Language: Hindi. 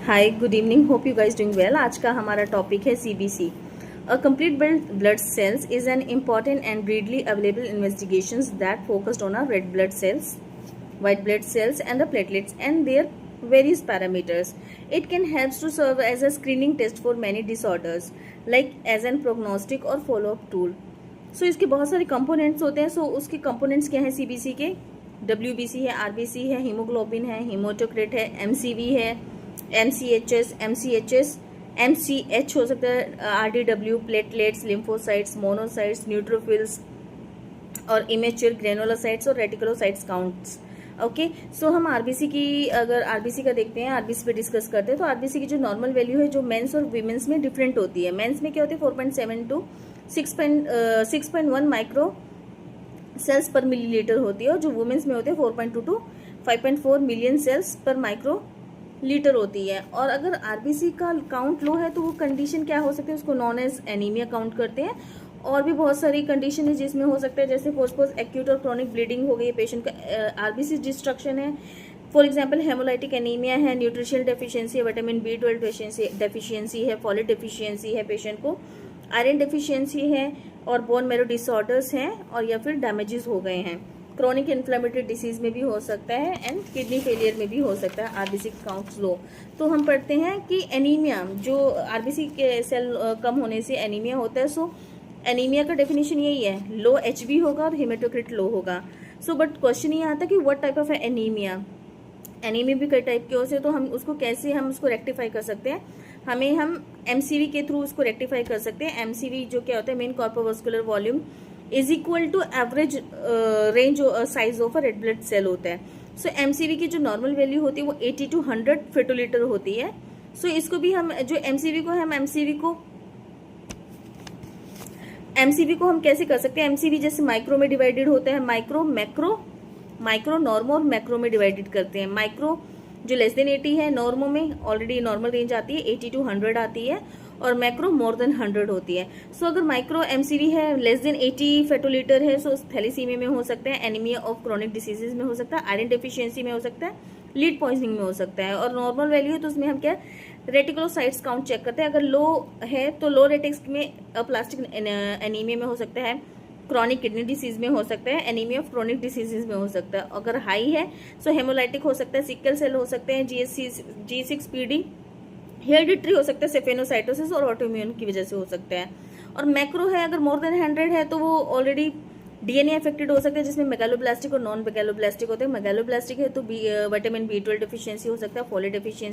Hi, good evening. Hope you guys doing well. आज का हमारा टॉपिक है CBC. A complete blood cells is an important and readily available investigations that focused on our red blood cells, white blood cells and the platelets and their various parameters. It can help to serve as a screening test for many disorders like as an prognostic or follow-up tool. सो इसके बहुत सारे कंपोनेंट्स होते हैं। सो उसके कंपोनेंट्स क्या हैं सीबीसी के? डब्ल्यूबीसी है, आरबीसी है, हीमोग्लोबिन है, हीमोटोक्रिट है, एमसीवी है, एमसीएच हो सकता है, RDW, platelets, lymphocytes, monocytes, neutrophils और इमेच्योर ग्रेनुलोसाइट्स और रेटिकुलोसाइट्स काउंट्स। ओके, सो हम आरबीसी की, अगर आरबीसी का देखते हैं, आरबीसी पे डिस्कस करते हैं, तो आरबीसी की जो नॉर्मल वैल्यू है जो मेंस और वीमेंस में डिफरेंट होती है। मेंस में क्या होती है 4.7 टू 6.1 माइक्रो सेल्स पर मिलीलीटर होती है और जो वुमेन्स में होते हैं 4.2 टू 5.4 मिलियन सेल्स पर माइक्रो लीटर होती है। और अगर आरबीसी का काउंट लो है तो वो कंडीशन क्या हो सकती है, उसको नॉन एज एनीमिया काउंट करते हैं। और भी बहुत सारी कंडीशन है जिसमें हो सकता है, जैसे सपोज एक्यूट और क्रॉनिक ब्लीडिंग हो गई है, पेशेंट का आरबीसी डिस्ट्रक्शन है, फॉर एग्जांपल हेमोलाइटिक एनीमिया है, न्यूट्रिशनल डेफिशिएंसी है, विटामिन B12 डेफिशिएंसी है, फॉलेट डेफिशिएंसी है, पेशेंट को आयरन डेफिशिएंसी है और बोन मैरो डिसऑर्डर्स हैं, और या फिर डैमेजेस हो गए हैं। क्रॉनिक इन्फ्लेमेटरी डिसीज में भी हो सकता है एंड किडनी फेलियर में भी हो सकता है आरबीसी काउंट्स लो। तो हम पढ़ते हैं कि एनीमिया, जो आरबीसी के सेल कम होने से एनीमिया होता है। सो एनीमिया का डेफिनेशन यही है, लो एचबी होगा और हेमेटोक्रिट लो होगा। सो बट क्वेश्चन ये आता है कि what type of anaemia. Anaemia भी कई टाइप के होते हैं, तो हम उसको कैसे रेक्टिफाई कर सकते हैं। हम एमसीवी के थ्रू उसको रेक्टिफाई कर सकते हैं। एमसीवी जो क्या होता है, mean corpuscular volume is equal to average range size of a red blood cell होता है। सो एमसीवी की जो नॉर्मल वैल्यू होती है वो 80 टू 100 फेटोलीटर होती है। सो इसको भी हम जो एमसीवी को हम कैसे कर सकते हैं। एमसीवी जैसे माइक्रो में डिवाइडेड होता है, माइक्रो नॉर्मो और मैक्रो में डिवाइडेड करते हैं। माइक्रो जो लेस देन 80 है, नॉर्मो में ऑलरेडी नॉर्मल रेंज आती है 80 टू 100 आती है, और मैक्रो मोर देन 100 होती है। सो अगर माइक्रो एमसीवी है, लेस देन 80 फेटोलीटर है, सो थैलेसीमिया में हो सकता है, एनीमिया ऑफ क्रोनिक डिसीजेज में हो सकता है, आयरन डेफिशिएंसी में हो सकता है, लीड पॉइजनिंग में हो सकता है। और नॉर्मल वैल्यू है तो उसमें हम क्या रेटिकुलोसाइट्स काउंट चेक करते हैं। अगर लो है तो लो रेटिक्स में अप्लास्टिक एनीमिया में हो सकता है, क्रॉनिक किडनी डिसीज में हो सकता है, एनीमिया ऑफ क्रोनिक डिसीजेज में हो सकता है। अगर हाई है सो हेमोलाइटिक हो सकता है, सिकल सेल हो सकते हैं, G6PD, हेरिडिटरी हो सकता है, सेफेनोसाइटोसिस और ऑटोइम्यून की वजह से हो सकता है। और मैक्रो है, अगर मोर देन 100 है तो वो ऑलरेडी डीएनए अफेक्टेड हो सकता है, जिसमें मेगालोब्लास्टिक और नॉन मेगालोब्लास्टिक होते हैं। मेगालोब्लास्टिक है तो विटामिन B12 डेफिशिएंसी हो सकता है, फोलेट डेफिशिएंसी